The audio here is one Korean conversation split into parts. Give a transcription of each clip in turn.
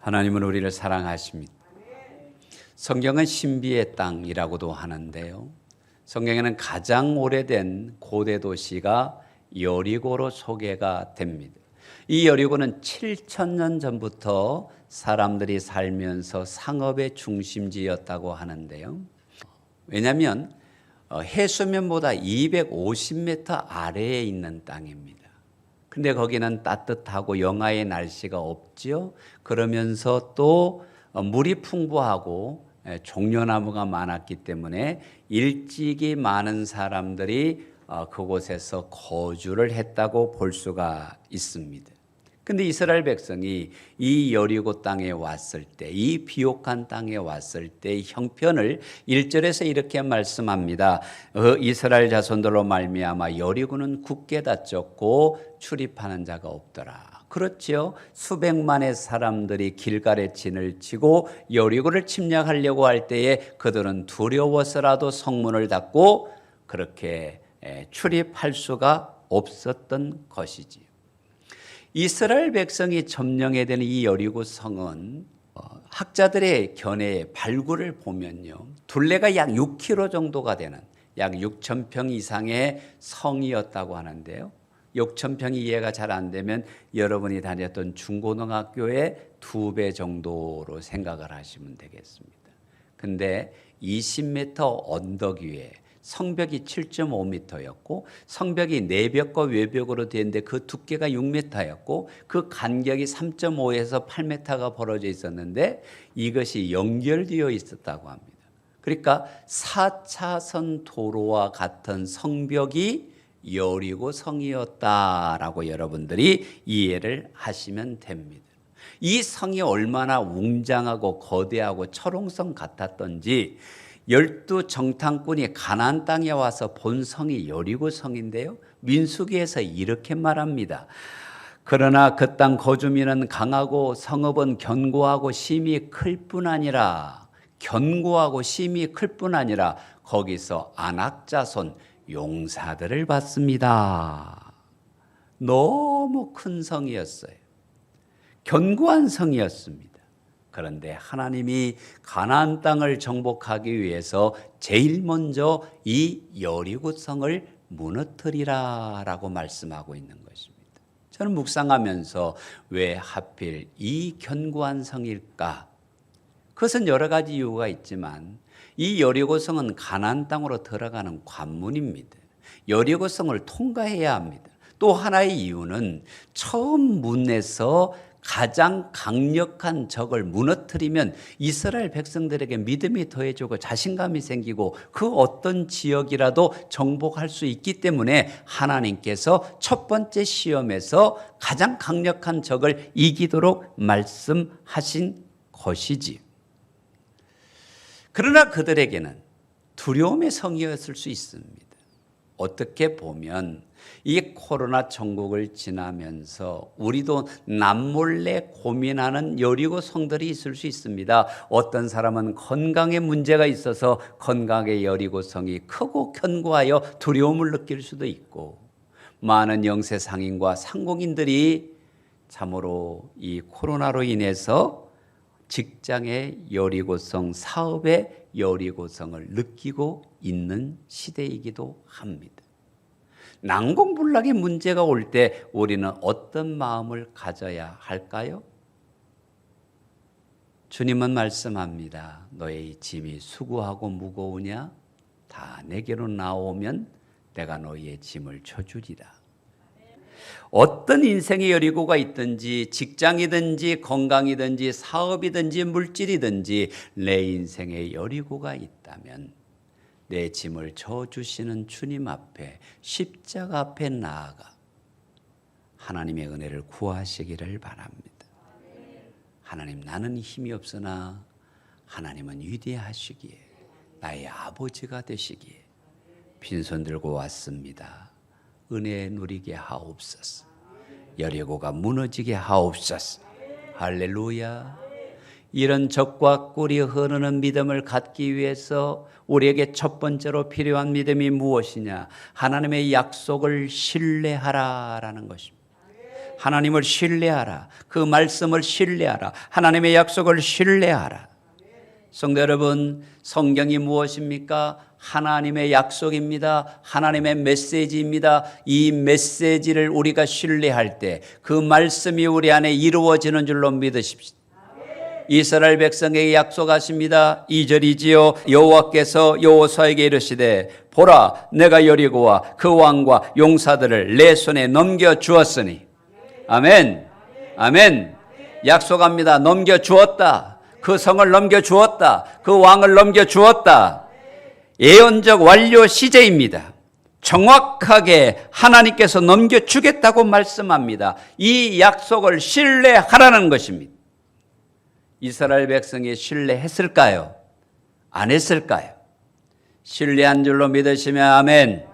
하나님은 우리를 사랑하십니다. 성경은 신비의 땅이라고도 하는데요. 성경에는 가장 오래된 고대 도시가 여리고로 소개가 됩니다. 이 여리고는 7,000년 전부터 사람들이 살면서 상업의 중심지였다고 하는데요. 왜냐하면 해수면보다 250m 아래에 있는 땅입니다. 근데 거기는 따뜻하고 영하의 날씨가 없죠. 그러면서 또 물이 풍부하고 종려나무가 많았기 때문에 일찍이 많은 사람들이 그곳에서 거주를 했다고 볼 수가 있습니다. 근데 이스라엘 백성이 이 여리고 땅에 왔을 때, 이 비옥한 땅에 왔을 때 형편을 1절에서 이렇게 말씀합니다. 이스라엘 자손들로 말미암아 여리고는 굳게 닫혔고 출입하는 자가 없더라. 그렇죠. 수백만의 사람들이 길갈에 진을 치고 여리고를 침략하려고 할 때에 그들은 두려워서라도 성문을 닫고 그렇게 출입할 수가 없었던 것이지요. 이스라엘 백성이 점령해야 되는 이 여리고 성은 학자들의 견해의 발굴을 보면요, 둘레가 약 6km 정도가 되는 약 6,000평 이상의 성이었다고 하는데요. 6,000평이 이해가 잘 안 되면 여러분이 다녔던 중고등학교의 2배 정도로 생각을 하시면 되겠습니다. 근데 20m 언덕 위에 성벽이 7.5m였고 성벽이 내벽과 외벽으로 되는데 그 두께가 6m였고 그 간격이 3.5에서 8m가 벌어져 있었는데 이것이 연결되어 있었다고 합니다. 그러니까 4차선 도로와 같은 성벽이 여리고 성이었다라고 여러분들이 이해를 하시면 됩니다. 이 성이 얼마나 웅장하고 거대하고 철옹성 같았던지 12 정탐꾼이 가나안 땅에 와서 본 성이 여리고 성인데요. 민수기에서 이렇게 말합니다. 그러나 그 땅 거주민은 강하고 성읍은 견고하고 심히 클 뿐 아니라 거기서 아낙 자손 용사들을 봤습니다. 너무 큰 성이었어요. 견고한 성이었습니다. 그런데 하나님이 가나안 땅을 정복하기 위해서 제일 먼저 이 여리고 성을 무너뜨리라라고 말씀하고 있는 것입니다. 저는 묵상하면서 왜 하필 이 견고한 성일까? 그것은 여러 가지 이유가 있지만 이 여리고 성은 가나안 땅으로 들어가는 관문입니다. 여리고 성을 통과해야 합니다. 또 하나의 이유는 처음 문에서 가장 강력한 적을 무너뜨리면 이스라엘 백성들에게 믿음이 더해지고 자신감이 생기고 그 어떤 지역이라도 정복할 수 있기 때문에 하나님께서 첫 번째 시험에서 가장 강력한 적을 이기도록 말씀하신 것이지. 그러나 그들에게는 두려움의 성이었을 수 있습니다. 어떻게 보면 이 코로나 천국을 지나면서 우리도 남몰래 고민하는 여리고 성들이 있을 수 있습니다. 어떤 사람은 건강에 문제가 있어서 건강의 여리고 성이 크고 견고하여 두려움을 느낄 수도 있고, 많은 영세 상인과 상공인들이 참으로 이 코로나로 인해서 직장의 여리고성, 사업의 여리고성을 느끼고 있는 시대이기도 합니다. 난공불락의 문제가 올 때 우리는 어떤 마음을 가져야 할까요? 주님은 말씀합니다. 너의 짐이 수고하고 무거우냐? 다 내게로 나오면 내가 너희의 짐을 져주리라. 어떤 인생의 여리고가 있든지 직장이든지 건강이든지 사업이든지 물질이든지 내 인생의 여리고가 있다면 내 짐을 져주시는 주님 앞에, 십자가 앞에 나아가 하나님의 은혜를 구하시기를 바랍니다. 하나님, 나는 힘이 없으나 하나님은 위대하시기에 나의 아버지가 되시기에 빈손 들고 왔습니다. 은혜 누리게 하옵소서. 여리고가 무너지게 하옵소서. 할렐루야. 이런 적과 꿀이 흐르는 믿음을 갖기 위해서 우리에게 첫 번째로 필요한 믿음이 무엇이냐? 하나님의 약속을 신뢰하라라는 것입니다. 하나님을 신뢰하라. 그 말씀을 신뢰하라. 하나님의 약속을 신뢰하라. 성도 여러분, 성경이 무엇입니까? 하나님의 약속입니다. 하나님의 메시지입니다. 이 메시지를 우리가 신뢰할 때 그 말씀이 우리 안에 이루어지는 줄로 믿으십시오. 이스라엘 백성에게 약속하십니다. 2절이지요. 여호와께서 여호수아에게 이르시되 보라, 내가 여리고와 그 왕과 용사들을 내 손에 넘겨 주었으니. 아멘. 아멘. 약속합니다. 넘겨 주었다. 그 성을 넘겨 주었다. 그 왕을 넘겨 주었다. 예언적 완료 시제입니다. 정확하게 하나님께서 넘겨주겠다고 말씀합니다. 이 약속을 신뢰하라는 것입니다. 이스라엘 백성이 신뢰했을까요? 안 했을까요? 신뢰한 줄로 믿으시면 아멘.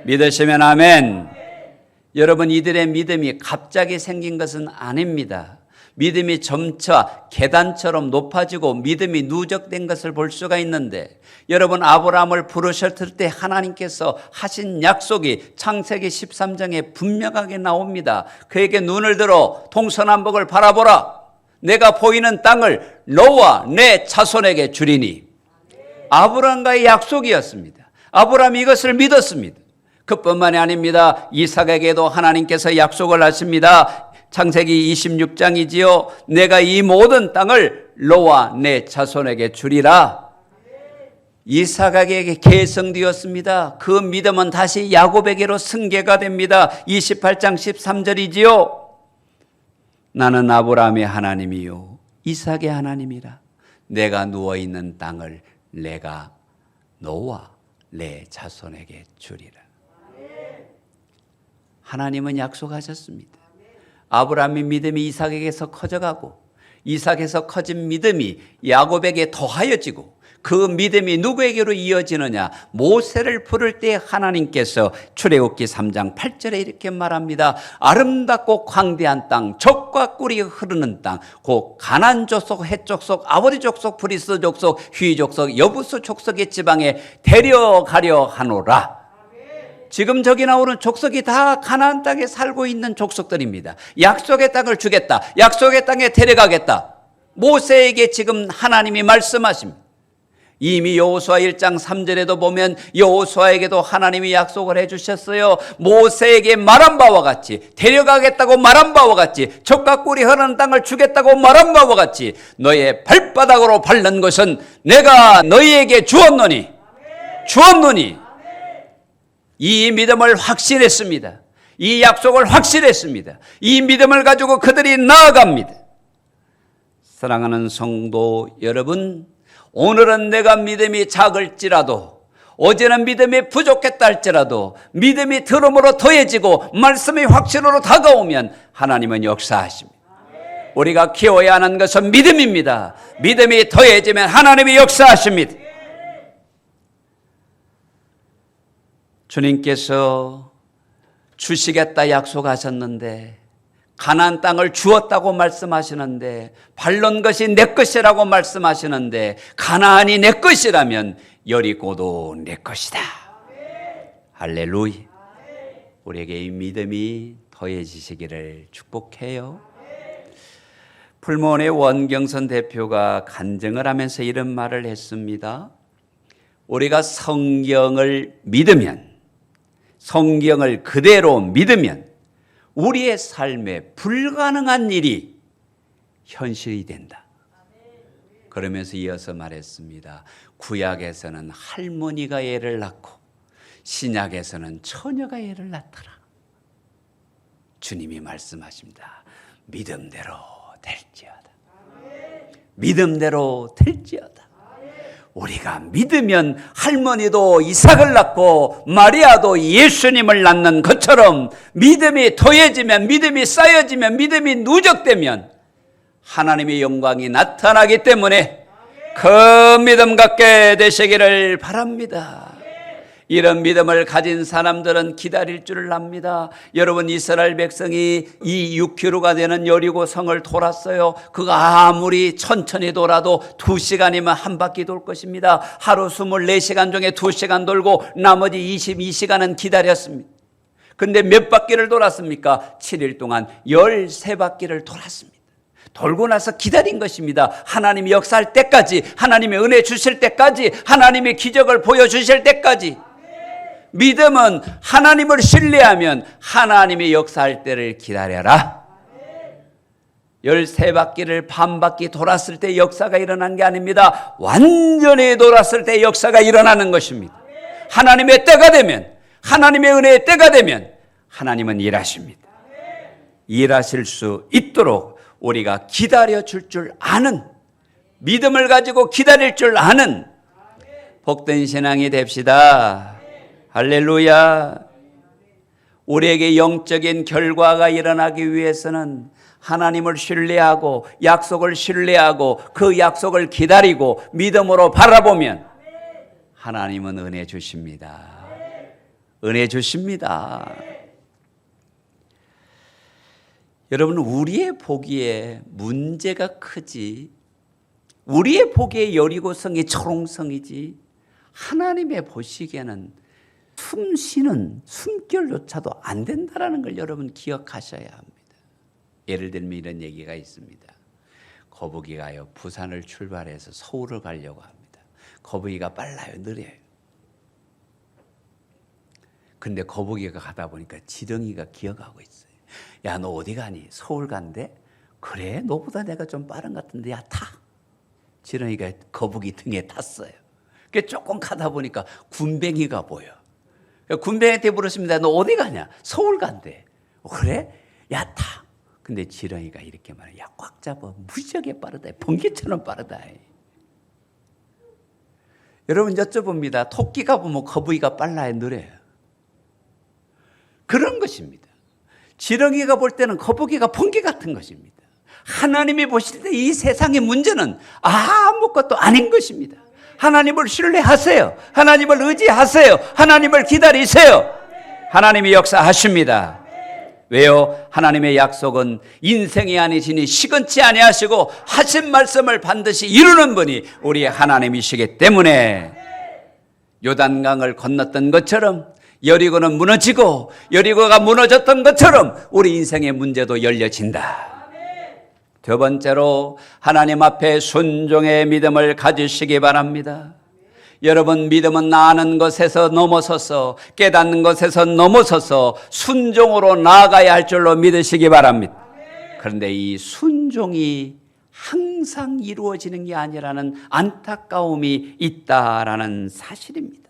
믿으시면 아멘. 여러분, 이들의 믿음이 갑자기 생긴 것은 아닙니다. 믿음이 점차 계단처럼 높아지고 믿음이 누적된 것을 볼 수가 있는데, 여러분, 아브라함을 부르셨을 때 하나님께서 하신 약속이 창세기 13장에 분명하게 나옵니다. 그에게 눈을 들어 동서남북을 바라보라. 내가 보이는 땅을 너와 내 자손에게 주리니. 아브라함과의 약속이었습니다. 아브라함이 이것을 믿었습니다. 그뿐만이 아닙니다. 이삭에게도 하나님께서 약속을 하십니다. 창세기 26장이지요. 내가 이 모든 땅을 너와 내 자손에게 주리라. 이삭에게 계승되었습니다. 그 믿음은 다시 야곱에게로 승계가 됩니다. 28장 13절이지요. 나는 아브라함의 하나님이요 이삭의 하나님이라. 내가 누워있는 땅을 내가 너와 내 자손에게 주리라. 하나님은 약속하셨습니다. 아브라함의 믿음이 이삭에게서 커져가고, 이삭에서 커진 믿음이 야곱에게 더하여지고, 그 믿음이 누구에게로 이어지느냐? 모세를 부를 때 하나님께서 출애굽기 3장 8절에 이렇게 말합니다. 아름답고 광대한 땅, 젖과 꿀이 흐르는 땅, 곧 가나안 족속, 헷 족속, 아모리 족속, 브리스 족속, 휘 족속, 여부스 족속의 지방에 데려가려 하노라. 지금 저기 나오는 족속이 다 가나안 땅에 살고 있는 족속들입니다. 약속의 땅을 주겠다. 약속의 땅에 데려가겠다. 모세에게 지금 하나님이 말씀하십니다. 이미 여호수아 1장 3절에도 보면 여호수아에게도 하나님이 약속을 해주셨어요. 모세에게 말한 바와 같이, 데려가겠다고 말한 바와 같이, 젖과 꿀이 흐르는 땅을 주겠다고 말한 바와 같이 너의 발바닥으로 밟는 것은 내가 너희에게 주었노니. 이 믿음을 확신했습니다. 이 약속을 확신했습니다. 이 믿음을 가지고 그들이 나아갑니다. 사랑하는 성도 여러분, 오늘은 내가 믿음이 작을지라도, 어제는 믿음이 부족했다 할지라도 믿음이 들음으로 더해지고 말씀이 확신으로 다가오면 하나님은 역사하십니다. 우리가 키워야 하는 것은 믿음입니다. 믿음이 더해지면 하나님이 역사하십니다. 주님께서 주시겠다 약속하셨는데, 가나안 땅을 주었다고 말씀하시는데, 밟는 것이 내 것이라고 말씀하시는데, 가나안이 내 것이라면 여리고도 내 것이다. 할렐루야. 우리에게 이 믿음이 더해지시기를 축복해요. 풀무원의 원경선 대표가 간증을 하면서 이런 말을 했습니다. 우리가 성경을 믿으면, 성경을 그대로 믿으면 우리의 삶에 불가능한 일이 현실이 된다. 그러면서 이어서 말했습니다. 구약에서는 할머니가 애를 낳고 신약에서는 처녀가 애를 낳더라. 주님이 말씀하십니다. 믿음대로 될지어다. 믿음대로 될지어다. 우리가 믿으면 할머니도 이삭을 낳고 마리아도 예수님을 낳는 것처럼 믿음이 더해지면, 믿음이 쌓여지면, 믿음이 누적되면 하나님의 영광이 나타나기 때문에 그 믿음 갖게 되시기를 바랍니다. 이런 믿음을 가진 사람들은 기다릴 줄을 압니다. 여러분, 이스라엘 백성이 이 6km가 되는 여리고 성을 돌았어요. 그거 아무리 천천히 돌아도 2시간이면 한 바퀴 돌 것입니다. 하루 24시간 중에 2시간 돌고 나머지 22시간은 기다렸습니다. 근데 몇 바퀴를 돌았습니까? 7일 동안 13바퀴를 돌았습니다. 돌고 나서 기다린 것입니다. 하나님이 역사할 때까지, 하나님의 은혜 주실 때까지, 하나님의 기적을 보여주실 때까지. 믿음은 하나님을 신뢰하면 하나님의 역사할 때를 기다려라. 13바퀴를 반바퀴 돌았을 때 역사가 일어난 게 아닙니다. 완전히 돌았을 때 역사가 일어나는 것입니다. 하나님의 때가 되면, 하나님의 은혜의 때가 되면 하나님은 일하십니다. 일하실 수 있도록 우리가 기다려 줄 아는, 믿음을 가지고 기다릴 줄 아는 복된 신앙이 됩시다. 할렐루야. 우리에게 영적인 결과가 일어나기 위해서는 하나님을 신뢰하고 약속을 신뢰하고 그 약속을 기다리고 믿음으로 바라보면 하나님은 은혜 주십니다. 은혜 주십니다. 여러분, 우리의 보기에 문제가 크지, 우리의 보기에 여리고성이 초롱성이지, 하나님의 보시기에는 숨 쉬는 숨결조차도 안 된다는 걸 여러분 기억하셔야 합니다. 예를 들면 이런 얘기가 있습니다. 거북이가요, 부산을 출발해서 서울을 가려고 합니다. 거북이가 빨라요, 느려요. 근데 거북이가 가다 보니까 지렁이가 기어가고 있어요. 야, 너 어디 가니? 서울 간대? 그래? 너보다 내가 좀 빠른 것 같은데, 야, 타. 지렁이가 거북이 등에 탔어요. 조금 가다 보니까 군뱅이가 보여. 군뱅이한테 물었습니다. 너 어디 가냐? 서울 간대. 그래? 야, 타. 근데 지렁이가 이렇게 말해. 야, 꽉 잡아. 무지하게 빠르다. 번개처럼 빠르다. 여러분, 여쭤봅니다. 토끼가 보면 거북이가 빨라요, 느려요? 그런 것입니다. 지렁이가 볼 때는 거북이가 번개 같은 것입니다. 하나님이 보실 때 이 세상의 문제는 아무것도 아닌 것입니다. 하나님을 신뢰하세요. 하나님을 의지하세요. 하나님을 기다리세요. 하나님이 역사하십니다. 왜요? 하나님의 약속은 인생이 아니시니 시건치 아니하시고 하신 말씀을 반드시 이루는 분이 우리 하나님이시기 때문에 요단강을 건넜던 것처럼 여리고는 무너지고 여리고가 무너졌던 것처럼 우리 인생의 문제도 열려진다. 두 번째로 하나님 앞에 순종의 믿음을 가지시기 바랍니다. 여러분, 믿음은 아는 것에서 넘어서서 깨닫는 것에서 넘어서서 순종으로 나아가야 할 줄로 믿으시기 바랍니다. 그런데 이 순종이 항상 이루어지는 게 아니라는 안타까움이 있다라는 사실입니다.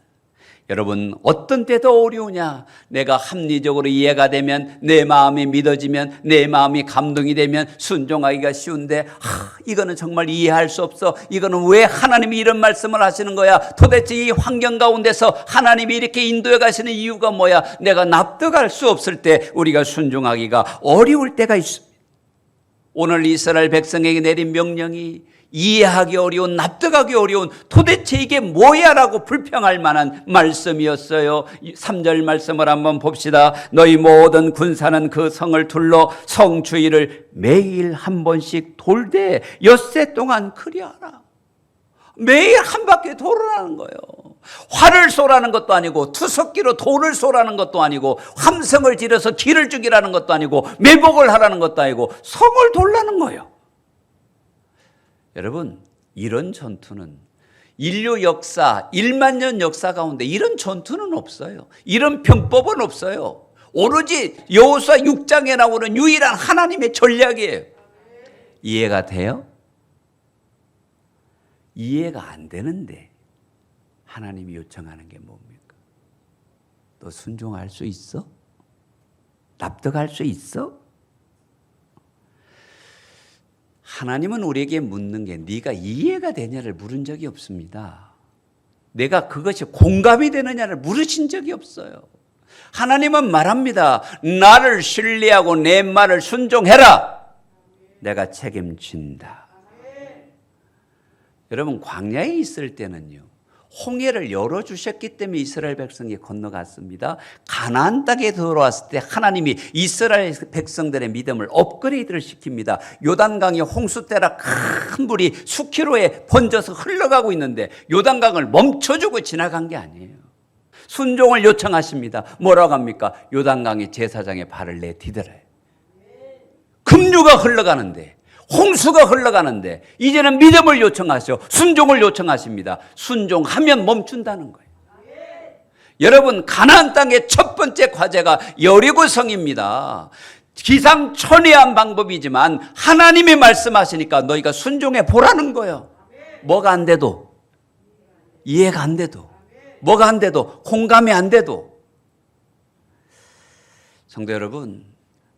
여러분, 어떤 때도 어려우냐? 내가 합리적으로 이해가 되면, 내 마음이 믿어지면, 내 마음이 감동이 되면 순종하기가 쉬운데, 이거는 정말 이해할 수 없어. 이거는 왜 하나님이 이런 말씀을 하시는 거야? 도대체 이 환경 가운데서 하나님이 이렇게 인도해 가시는 이유가 뭐야? 내가 납득할 수 없을 때 우리가 순종하기가 어려울 때가 있습니다. 오늘 이스라엘 백성에게 내린 명령이 이해하기 어려운, 납득하기 어려운, 도대체 이게 뭐야? 라고 불평할 만한 말씀이었어요. 3절 말씀을 한번 봅시다. 너희 모든 군사는 그 성을 둘러 성 주위를 매일 한 번씩 돌되 엿새 동안 그리하라. 매일 한 바퀴 돌으라는 거예요. 활을 쏘라는 것도 아니고, 투석기로 돌을 쏘라는 것도 아니고, 함성을 지르서 기를 죽이라는 것도 아니고, 매복을 하라는 것도 아니고, 성을 돌라는 거예요. 여러분, 이런 전투는 인류 역사, 1만 년 역사 가운데 이런 전투는 없어요. 이런 병법은 없어요. 오로지 여호수아 6장에 나오는 유일한 하나님의 전략이에요. 이해가 돼요? 이해가 안 되는데 하나님이 요청하는 게 뭡니까? 너 순종할 수 있어? 납득할 수 있어? 하나님은 우리에게 묻는 게 네가 이해가 되냐를 물은 적이 없습니다. 내가 그것이 공감이 되느냐를 물으신 적이 없어요. 하나님은 말합니다. 나를 신뢰하고 내 말을 순종해라. 내가 책임진다. 여러분, 광야에 있을 때는요, 홍해를 열어주셨기 때문에 이스라엘 백성이 건너갔습니다. 가나안 땅에 들어왔을 때 하나님이 이스라엘 백성들의 믿음을 업그레이드를 시킵니다. 요단강이 홍수 때라 큰 물이 수키로에 번져서 흘러가고 있는데 요단강을 멈춰주고 지나간 게 아니에요. 순종을 요청하십니다. 뭐라고 합니까? 요단강의 제사장의 발을 내디뎌라요. 급류가 흘러가는데, 홍수가 흘러가는데 이제는 믿음을 요청하시오. 순종을 요청하십니다. 순종하면 멈춘다는 거예요. 여러분, 가나안 땅의 첫 번째 과제가 여리고성입니다. 기상천외한 방법이지만 하나님이 말씀하시니까 너희가 순종해 보라는 거예요. 뭐가 안 돼도, 이해가 안 돼도, 뭐가 안 돼도, 공감이 안 돼도. 성도 여러분,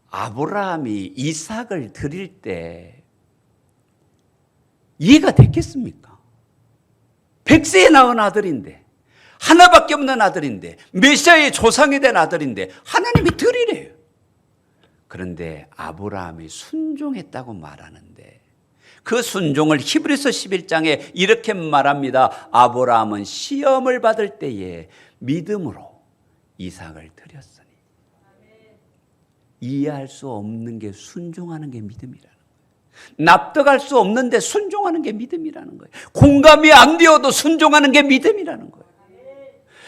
아브라함이 이삭을 드릴 때 이해가 됐겠습니까? 100세에 낳은 아들인데, 하나밖에 없는 아들인데, 메시아의 조상이 된 아들인데 하나님이 드리래요. 그런데 아브라함이 순종했다고 말하는데, 그 순종을 히브리서 11장에 이렇게 말합니다. 아브라함은 시험을 받을 때에 믿음으로 이삭을 드렸으니. 이해할 수 없는 게 순종하는 게 믿음이라는 거예요. 납득할 수 없는데 순종하는 게 믿음이라는 거예요. 공감이 안 되어도 순종하는 게 믿음이라는 거예요.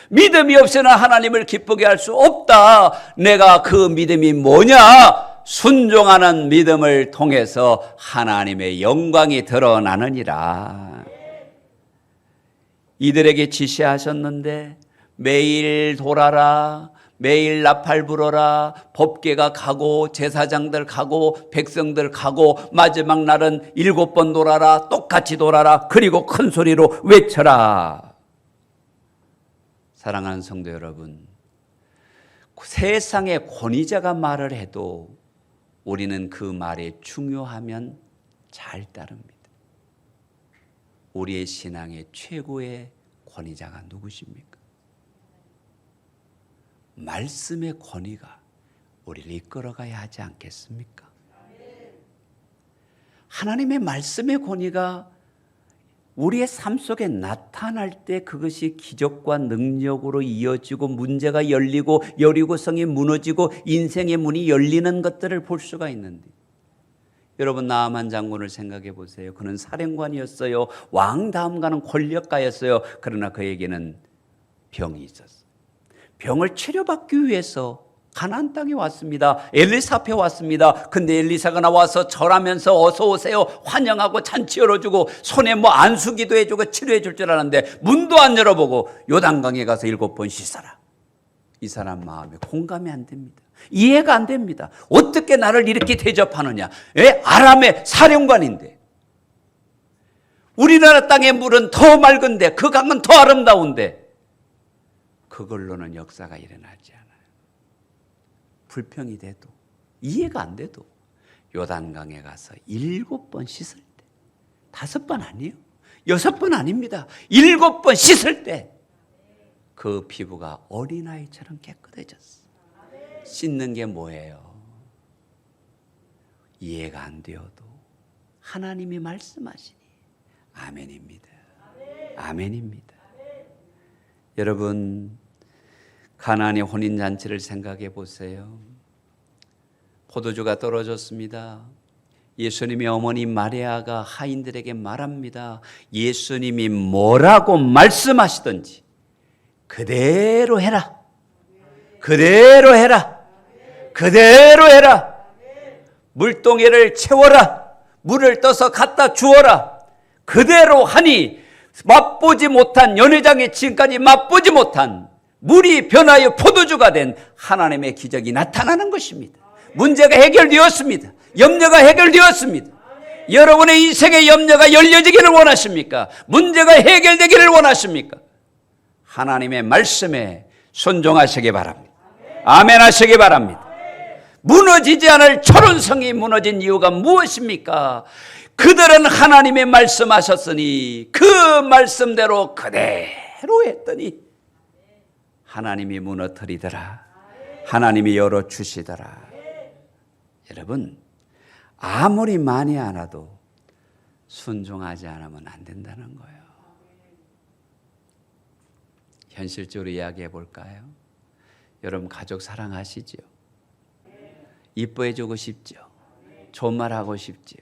믿음이 없이는 하나님을 기쁘게 할 수 없다. 내가 그 믿음이 뭐냐? 순종하는 믿음을 통해서 하나님의 영광이 드러나느니라. 이들에게 지시하셨는데 매일 돌아라, 매일 나팔 불어라, 법궤가 가고 제사장들 가고 백성들 가고 마지막 날은 7번 돌아라, 똑같이 돌아라, 그리고 큰 소리로 외쳐라. 사랑하는 성도 여러분, 세상의 권위자가 말을 해도 우리는 그 말에 중요하면 잘 따릅니다. 우리의 신앙의 최고의 권위자가 누구십니까? 말씀의 권위가 우리를 이끌어가야 하지 않겠습니까? 하나님의 말씀의 권위가 우리의 삶 속에 나타날 때 그것이 기적과 능력으로 이어지고 문제가 열리고 여리고성이 무너지고 인생의 문이 열리는 것들을 볼 수가 있는데, 여러분, 나아만 장군을 생각해 보세요. 그는 사령관이었어요. 왕 다음 가는 권력가였어요. 그러나 그에게는 병이 있었어요. 병을 치료받기 위해서 가나안 땅에 왔습니다. 엘리사 앞에 왔습니다. 근데 엘리사가 나와서 절하면서 어서 오세요, 환영하고 잔치 열어주고 손에 뭐 안수기도 해주고 치료해 줄 줄 알았는데 문도 안 열어보고 요단강에 가서 7번 씻어라. 이 사람 마음에 공감이 안 됩니다. 이해가 안 됩니다. 어떻게 나를 이렇게 대접하느냐. 아람의 사령관인데, 우리나라 땅의 물은 더 맑은데, 그 강은 더 아름다운데 그걸로는 역사가 일어나지 않아요. 불평이 돼도, 이해가 안 돼도 요단강에 가서 7번 씻을 때, 5번 아니에요, 6번 아닙니다, 7번 씻을 때 그 피부가 어린아이처럼 깨끗해졌어. 씻는 게 뭐예요? 이해가 안 되어도 하나님이 말씀하시니 아멘입니다. 아멘입니다. 여러분, 가나안의 혼인잔치를 생각해 보세요. 포도주가 떨어졌습니다. 예수님의 어머니 마리아가 하인들에게 말합니다. 예수님이 뭐라고 말씀하시든지 그대로 해라. 그대로 해라. 그대로 해라. 물동이를 채워라. 물을 떠서 갖다 주어라. 그대로 하니 맛보지 못한, 연회장에 지금까지 맛보지 못한 물이 변하여 포도주가 된 하나님의 기적이 나타나는 것입니다. 문제가 해결되었습니다. 염려가 해결되었습니다. 여러분의 인생의 염려가 열려지기를 원하십니까? 문제가 해결되기를 원하십니까? 하나님의 말씀에 순종하시기 바랍니다. 아멘 하시기 바랍니다. 무너지지 않을 철원성이 무너진 이유가 무엇입니까? 그들은 하나님의 말씀하셨으니 그 말씀대로 그대로 했더니 하나님이 무너뜨리더라. 하나님이 열어주시더라. 여러분, 아무리 많이 알아도 순종하지 않으면 안 된다는 거예요. 현실적으로 이야기해 볼까요? 여러분, 가족 사랑하시죠? 이뻐해 주고 싶죠? 좋은 말 하고 싶죠?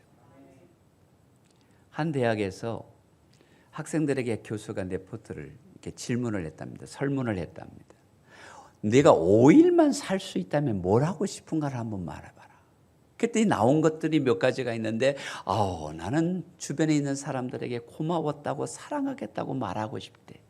한 대학에서 학생들에게 교수가 레포트를 이렇게 질문을 했답니다. 설문을 했답니다. 네가 5일만 살 수 있다면 뭘 하고 싶은가를 한번 말해봐라. 그때 나온 것들이 몇 가지가 있는데 나는 주변에 있는 사람들에게 고마웠다고 사랑하겠다고 말하고 싶대.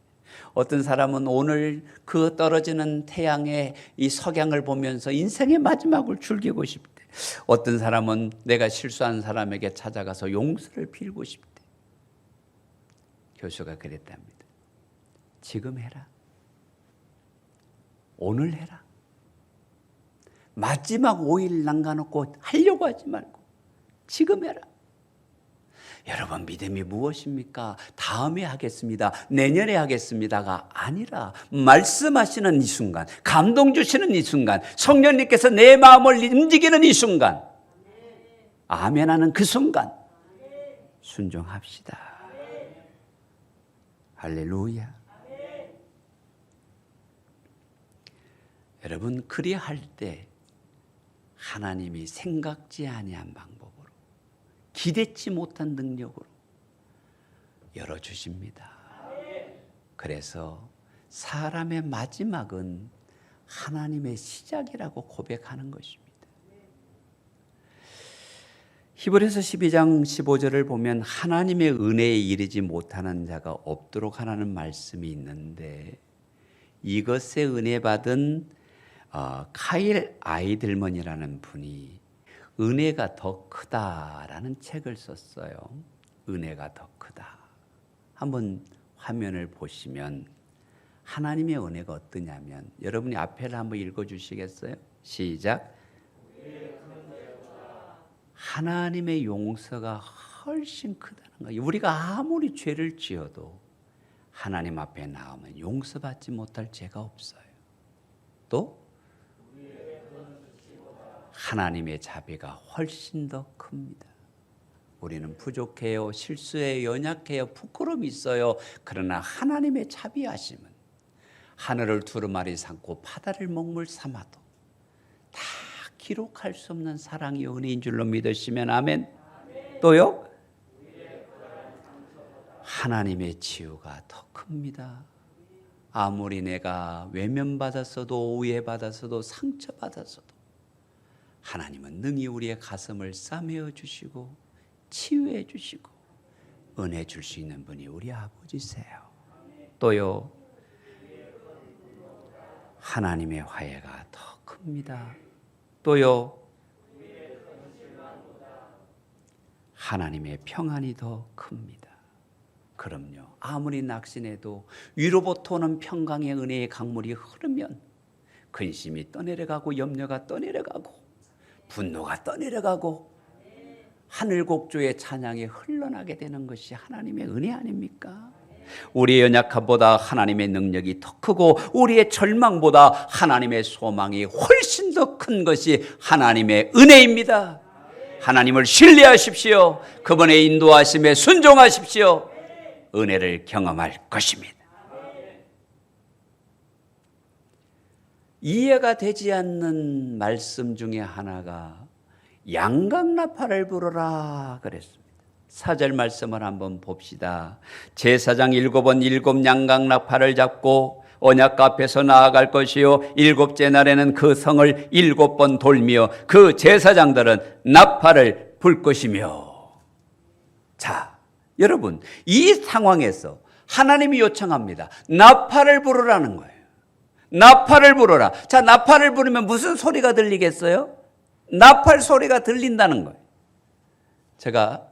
어떤 사람은 오늘 그 떨어지는 태양의 이 석양을 보면서 인생의 마지막을 즐기고 싶대. 어떤 사람은 내가 실수한 사람에게 찾아가서 용서를 빌고 싶대. 교수가 그랬답니다. 지금 해라. 오늘 해라. 마지막 5일 남겨놓고 하려고 하지 말고 지금 해라. 여러분, 믿음이 무엇입니까? 다음에 하겠습니다, 내년에 하겠습니다가 아니라 말씀하시는 이 순간, 감동 주시는 이 순간, 성령님께서 내 마음을 움직이는 이 순간, 아멘하는 그 순간 순종합시다. 할렐루야. 여러분, 그리할 때 하나님이 생각지 아니한 방법으로, 기대치 못한 능력으로 열어주십니다. 그래서 사람의 마지막은 하나님의 시작이라고 고백하는 것입니다. 히브리서 12장 15절을 보면 하나님의 은혜에 이르지 못하는 자가 없도록 하라는 말씀이 있는데, 이것에 은혜 받은 카일 아이들먼이라는 분이 은혜가 더 크다라는 책을 썼어요. 은혜가 더 크다. 한번 화면을 보시면 하나님의 은혜가 어떠냐면, 여러분이 앞에를 한번 읽어주시겠어요? 시작. 하나님의 용서가 훨씬 크다는 거예요. 우리가 아무리 죄를 지어도 하나님 앞에 나오면 용서받지 못할 죄가 없어요. 또 하나님의 자비가 훨씬 더 큽니다. 우리는 부족해요, 실수해요, 연약해요, 부끄러움이 있어요. 그러나 하나님의 자비하심은 하늘을 두루마리 삼고 바다를 먹물 삼아도 다 기록할 수 없는 사랑이 은혜인 줄로 믿으시면 아멘. 또요, 하나님의 치유가 더 큽니다. 아무리 내가 외면받았어도 오해받았어도 상처받았어도 하나님은 능히 우리의 가슴을 싸매어 주시고 치유해 주시고 은혜 줄 수 있는 분이 우리 아버지세요. 또요, 하나님의 화해가 더 큽니다. 또요, 하나님의 평안이 더 큽니다. 그럼요, 아무리 낙심해도 위로부터 오는 평강의 은혜의 강물이 흐르면 근심이 떠내려가고 염려가 떠내려가고 분노가 떠내려가고 하늘 곡조의 찬양이 흘러나게 되는 것이 하나님의 은혜 아닙니까? 우리의 연약함보다 하나님의 능력이 더 크고 우리의 절망보다 하나님의 소망이 훨씬 더 큰 것이 하나님의 은혜입니다. 하나님을 신뢰하십시오. 그분의 인도하심에 순종하십시오. 은혜를 경험할 것입니다. 이해가 되지 않는 말씀 중에 하나가 양강나팔을 불어라 그랬습니다. 4절 말씀을 한번 봅시다. 제사장 7번 7 양강나팔을 잡고 언약궤 앞에서 나아갈 것이요 7째 날에는 그 성을 7번 돌며 그 제사장들은 나팔을 불 것이며. 자, 여러분, 이 상황에서 하나님이 요청합니다. 나팔을 부르라는 거예요. 나팔을 부르라. 자, 나팔을 부르면 무슨 소리가 들리겠어요? 나팔 소리가 들린다는 거예요. 제가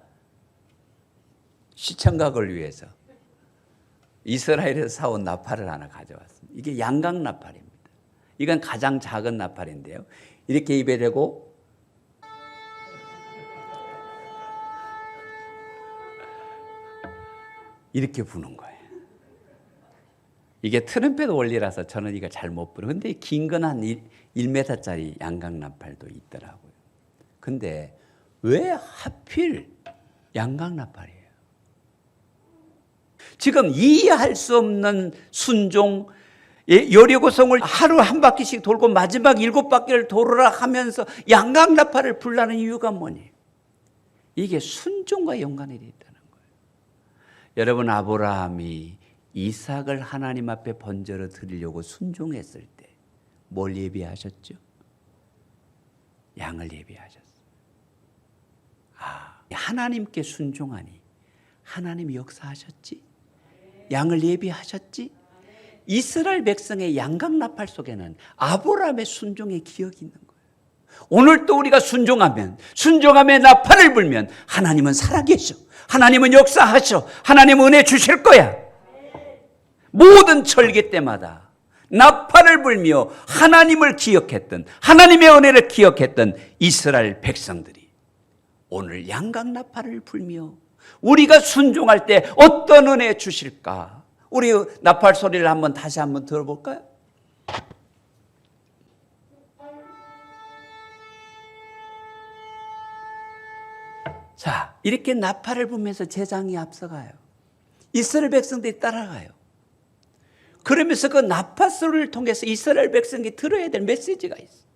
시청각을 위해서 이스라엘에서 사온 나팔을 하나 가져왔습니다. 이게 양강 나팔입니다. 이건 가장 작은 나팔인데요. 이렇게 입에 대고 이렇게 부는 거예요. 이게 트럼펫 원리라서 저는 이거 잘 못 부르고, 근데 긴 건 한 1m짜리 양강 나팔도 있더라고요. 근데 왜 하필 양강 나팔이에요? 지금 이해할 수 없는 순종, 여리고성을 하루 한 바퀴씩 돌고 마지막 7바퀴를 돌으라 하면서 양강 나팔을 불라는 이유가 뭐니? 이게 순종과 연관이 되어 있다는 거예요. 여러분, 아브라함이 이삭을 하나님 앞에 번제로 드리려고 순종했을 때 뭘 예비하셨죠? 양을 예비하셨어요. 하나님께 순종하니 하나님이 역사하셨지? 양을 예비하셨지? 이스라엘 백성의 양강나팔 속에는 아브라함의 순종의 기억이 있는 거예요. 오늘 또 우리가 순종함에 나팔을 불면 하나님은 살아계셔. 하나님은 역사하셔. 하나님은 은혜 주실 거야. 모든 절기 때마다 나팔을 불며 하나님을 기억했던, 하나님의 은혜를 기억했던 이스라엘 백성들이 오늘 양강나팔을 불며 우리가 순종할 때 어떤 은혜 주실까? 우리 나팔 소리를 다시 한번 들어볼까요? 자, 이렇게 나팔을 불면서 제장이 앞서가요. 이스라엘 백성들이 따라가요. 그러면서 그 나팔 소리를 통해서 이스라엘 백성이 들어야 될 메시지가 있어요.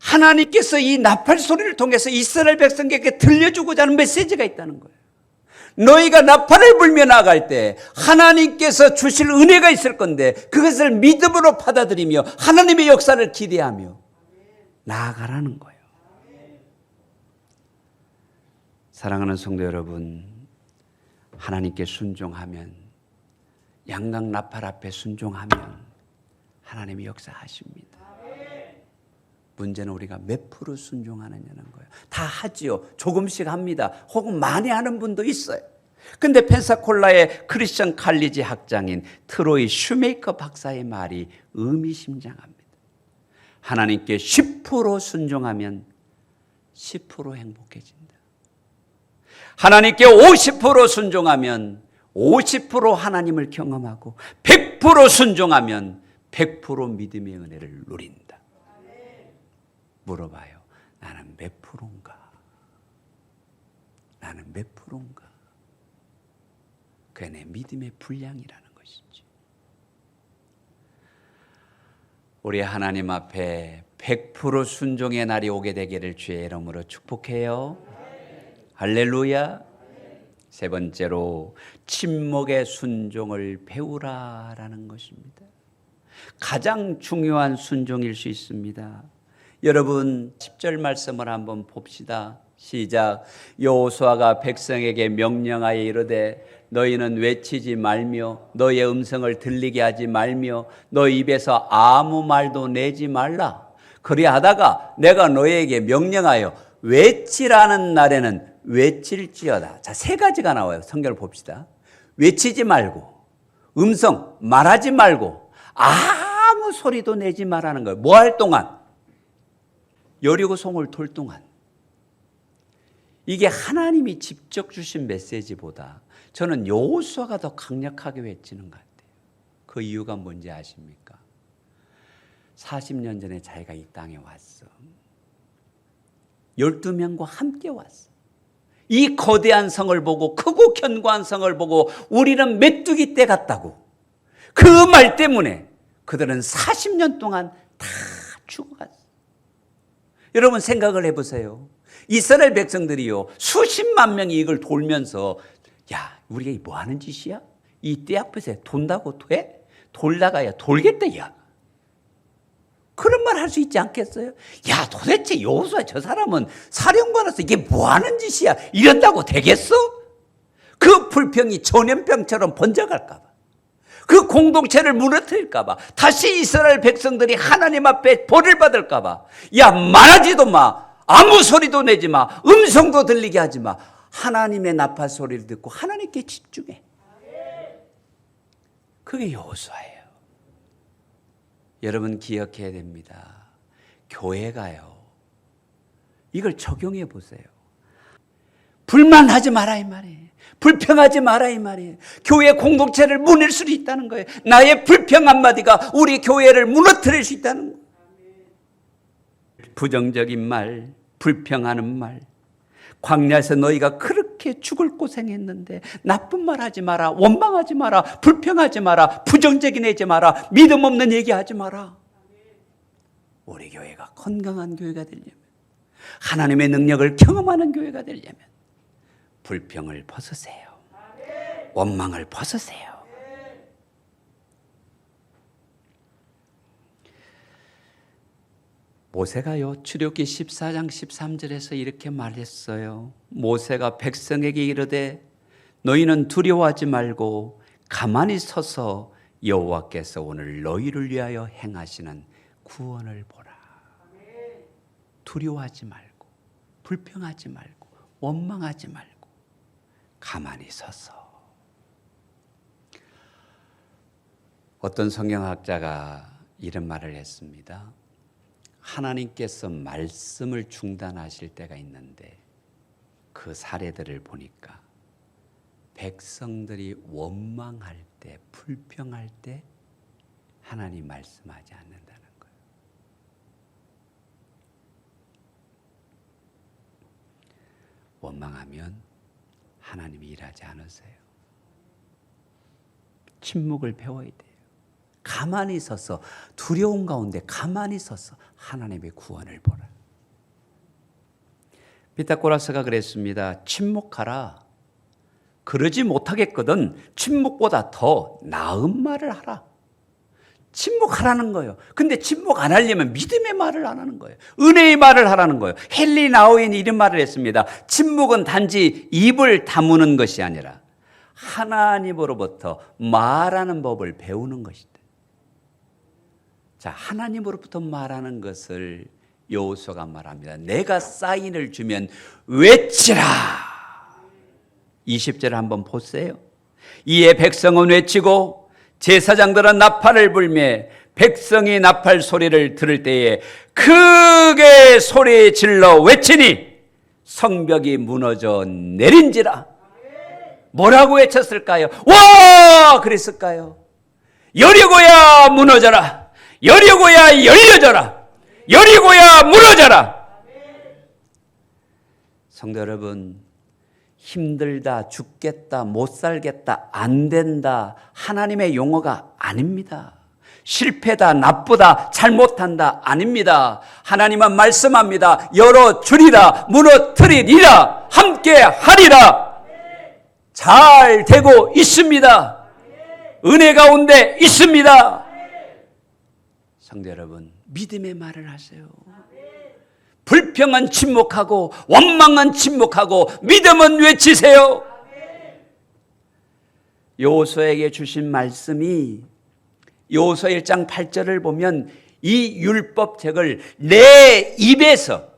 하나님께서 이 나팔 소리를 통해서 이스라엘 백성에게 들려주고자 하는 메시지가 있다는 거예요. 너희가 나팔을 불며 나갈 때 하나님께서 주실 은혜가 있을 건데 그것을 믿음으로 받아들이며 하나님의 역사를 기대하며 나아가라는 거예요. 사랑하는 성도 여러분, 하나님께 순종하면, 양강 나팔 앞에 순종하면 하나님이 역사하십니다. 문제는 우리가 몇 프로 순종하느냐는 거예요. 다 하지요. 조금씩 합니다. 혹은 많이 하는 분도 있어요. 근데 펜사콜라의 크리스천 칼리지 학장인 트로이 슈메이커 박사의 말이 의미심장합니다. 하나님께 10% 순종하면 10% 행복해진다. 하나님께 50% 순종하면 50% 하나님을 경험하고 100% 순종하면 100% 믿음의 은혜를 누린다. 물어봐요. 나는 몇 프로인가? 나는 몇 프로인가? 그게 내 믿음의 분량이라는 것이지. 우리 하나님 앞에 100% 순종의 날이 오게 되기를 주의 이름으로 축복해요. 할렐루야. 세 번째로 침묵의 순종을 배우라라는 것입니다. 가장 중요한 순종일 수 있습니다. 여러분 10절 말씀을 한번 봅시다. 시작. 여호수아가 백성에게 명령하여 이르되 너희는 외치지 말며 너희의 음성을 들리게 하지 말며 너희 입에서 아무 말도 내지 말라. 그리하다가 내가 너희에게 명령하여 외치라는 날에는 외칠지어다. 자, 세 가지가 나와요. 성경을 봅시다. 외치지 말고, 음성 말하지 말고, 아무 소리도 내지 말라는 거예요. 뭐 할 동안? 여리고성을 돌 동안. 이게 하나님이 직접 주신 메시지보다 저는 여호수아가 더 강력하게 외치는 것 같아요. 그 이유가 뭔지 아십니까? 40년 전에 자기가 이 땅에 왔어. 12명과 함께 왔어. 이 거대한 성을 보고, 크고 견고한 성을 보고 우리는 메뚜기 떼 같다고. 그 말 때문에 그들은 40년 동안 다 죽어갔어. 여러분 생각을 해보세요. 이스라엘 백성들이요, 수십만 명이 이걸 돌면서 야, 우리가 뭐 하는 짓이야? 이 떼 앞에서 돈다고 돼? 돌다가야 돌겠다. 야, 그런 말 할 수 있지 않겠어요? 야, 도대체 여호수아 저 사람은 사령관으로서 이게 뭐 하는 짓이야? 이런다고 되겠어? 그 불평이 전염병처럼 번져갈까 봐, 그 공동체를 무너뜨릴까 봐, 다시 이스라엘 백성들이 하나님 앞에 벌을 받을까 봐, 야, 말하지도 마, 아무 소리도 내지 마, 음성도 들리게 하지 마. 하나님의 나팔 소리를 듣고 하나님께 집중해. 그게 여호수아예요. 여러분 기억해야 됩니다. 교회가요, 이걸 적용해 보세요. 불만하지 마라 이 말이에요. 불평하지 마라 이 말이에요. 교회 공동체를 무너뜨릴 수 있다는 거예요. 나의 불평 한마디가 우리 교회를 무너뜨릴 수 있다는 거예요. 부정적인 말, 불평하는 말, 광야에서 너희가 그렇게 죽을 고생했는데 나쁜 말 하지 마라, 원망하지 마라, 불평하지 마라, 부정적인 얘기 마라, 믿음 없는 얘기하지 마라. 우리 교회가 건강한 교회가 되려면, 하나님의 능력을 경험하는 교회가 되려면 불평을 벗으세요. 원망을 벗으세요. 모세가요 출애굽기 14장 13절에서 이렇게 말했어요. 모세가 백성에게 이르되 너희는 두려워하지 말고 가만히 서서 여호와께서 오늘 너희를 위하여 행하시는 구원을 보라. 두려워하지 말고 불평하지 말고 원망하지 말고 가만히 서서. 어떤 성경학자가 이런 말을 했습니다. 하나님께서 말씀을 중단하실 때가 있는데 그 사례들을 보니까 백성들이 원망할 때, 불평할 때 하나님 말씀하지 않는다는 거예요. 원망하면 하나님이 일하지 않으세요. 침묵을 배워야 돼요. 가만히 서서 두려움 가운데 가만히 서서 하나님의 구원을 보라. 피타고라스가 그랬습니다. 침묵하라. 그러지 못하겠거든 침묵보다 더 나은 말을 하라. 침묵하라는 거예요. 근데 침묵 안 하려면 믿음의 말을 안 하는 거예요. 은혜의 말을 하라는 거예요. 헨리 나우인이 이런 말을 했습니다. 침묵은 단지 입을 다무는 것이 아니라 하나님으로부터 말하는 법을 배우는 것이다. 자, 하나님으로부터 말하는 것을 여호수아가 말합니다. 내가 사인을 주면 외치라. 20절 한번 보세요. 이에 백성은 외치고 제사장들은 나팔을 불매 백성이 나팔 소리를 들을 때에 크게 소리 질러 외치니 성벽이 무너져 내린지라. 뭐라고 외쳤을까요? 와! 그랬을까요? 여리고야 무너져라. 여리고야 열려져라. 여리고야 무너져라. 성도 여러분, 힘들다, 죽겠다, 못 살겠다, 안 된다 하나님의 용어가 아닙니다. 실패다, 나쁘다, 잘못한다 아닙니다. 하나님은 말씀합니다. 열어주리라, 무너뜨리리라, 함께 하리라. 잘 되고 있습니다. 은혜 가운데 있습니다. 성도 여러분, 믿음의 말을 하세요. 불평은 침묵하고 원망은 침묵하고 믿음은 외치세요. 여호수아에게 주신 말씀이 여호수아 1장 8절을 보면 이 율법책을 내 입에서,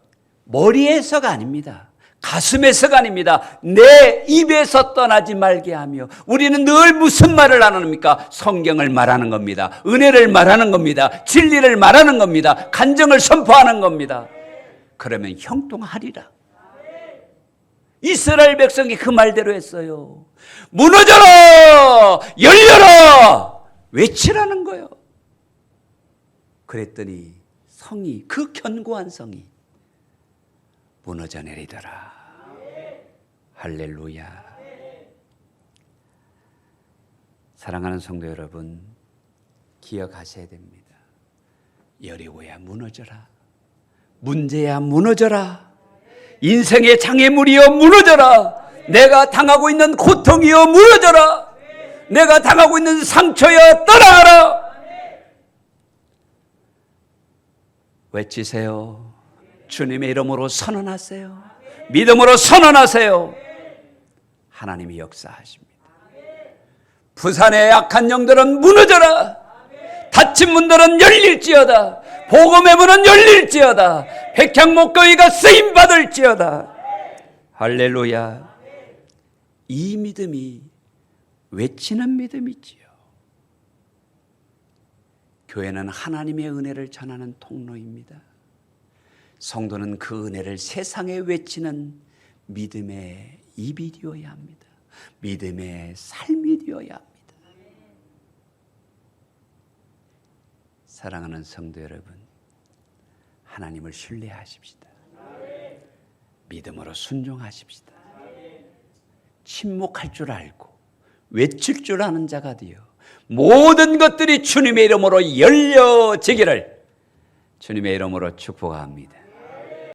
머리에서가 아닙니다. 가슴에서가 아닙니다. 내 입에서 떠나지 말게 하며. 우리는 늘 무슨 말을 안 합니까? 성경을 말하는 겁니다. 은혜를 말하는 겁니다. 진리를 말하는 겁니다. 간증을 선포하는 겁니다. 그러면 형통하리라. 이스라엘 백성이 그 말대로 했어요. 무너져라! 열려라! 외치라는 거예요. 그랬더니 성이, 그 견고한 성이 무너져 내리더라. 할렐루야. 사랑하는 성도 여러분, 기억하셔야 됩니다. 여리고야 무너져라. 문제야 무너져라. 인생의 장애물이여 무너져라. 내가 당하고 있는 고통이여 무너져라. 내가 당하고 있는 상처여 떠나가라. 외치세요. 주님의 이름으로 선언하세요. 믿음으로 선언하세요. 하나님이 역사하십니다. 부산의 약한 영들은 무너져라. 닫힌 문들은 열릴지어다. 복음의 문은 열릴지어다. 백향목도리가 쓰임받을지어다. 할렐루야. 이 믿음이 외치는 믿음이지요. 교회는 하나님의 은혜를 전하는 통로입니다. 성도는 그 은혜를 세상에 외치는 믿음의 입이 되어야 합니다. 믿음의 삶이 되어야 합니다. 사랑하는 성도 여러분, 하나님을 신뢰하십시다. 믿음으로 순종하십시다. 침묵할 줄 알고 외칠 줄 아는 자가 되어 모든 것들이 주님의 이름으로 열려지기를 주님의 이름으로 축복합니다.